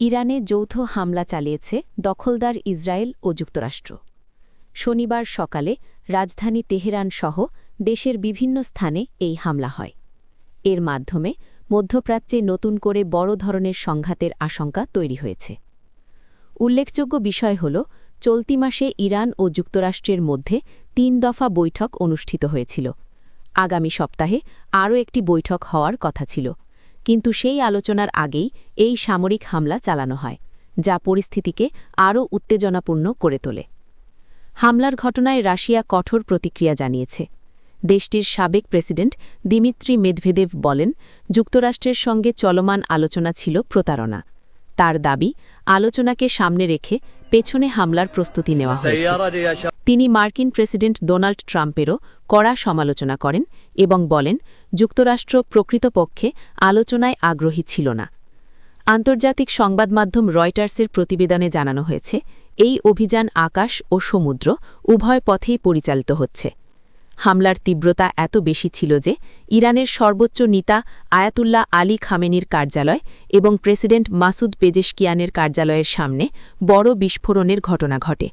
ইরানে যৌথ হামলা চালিয়েছে দখলদার ইসরায়েল ও যুক্তরাষ্ট্র। শনিবার সকালে রাজধানী তেহরান সহ দেশের বিভিন্ন স্থানে এই হামলা হয়। এর মাধ্যমে মধ্যপ্রাচ্যে নতুন করে বড় ধরনের সংঘাতের আশঙ্কা তৈরি হয়েছে। উল্লেখযোগ্য বিষয় হল, চলতি মাসে ইরান ও যুক্তরাষ্ট্রের মধ্যে ৩ দফা বৈঠক অনুষ্ঠিত হয়েছিল। আগামী সপ্তাহে আরও একটি বৈঠক হওয়ার কথা ছিল, কিন্তু সেই আলোচনার আগেই এই সামরিক হামলা চালানো হয়, যা পরিস্থিতিকে আরও উত্তেজনাপূর্ণ করে তোলে। হামলার ঘটনায় রাশিয়া কঠোর প্রতিক্রিয়া জানিয়েছে। দেশটির সাবেক প্রেসিডেন্ট দিমিত্রি মেদভেদেভ বলেন, যুক্তরাষ্ট্রের সঙ্গে চলমান আলোচনা ছিল প্রতারণা। তার দাবি, আলোচনাকে সামনে রেখে পেছনে হামলার প্রস্তুতি নেওয়া হয়েছে। তিনি মার্কিন প্রেসিডেন্ট ডোনাল্ড ট্রাম্পেরও কড়া সমালোচনা করেন এবং বলেন, যুক্তরাষ্ট্র প্রকৃতপক্ষে আলোচনায় আগ্রহী ছিল না। আন্তর্জাতিক সংবাদমাধ্যম রয়টার্সের প্রতিবেদনে জানানো হয়েছে, এই অভিযান আকাশ ও সমুদ্র উভয় পথেই পরিচালিত হচ্ছে। হামলার তীব্রতা এত বেশি ছিল যে ইরানের সর্বোচ্চ নেতা আয়াতুল্লাহ আলী খামেনির কার্যালয় এবং প্রেসিডেন্ট মাসুদ পেজেশকিয়ানের কার্যালয়ের সামনে বড় বিস্ফোরণের ঘটনা ঘটে।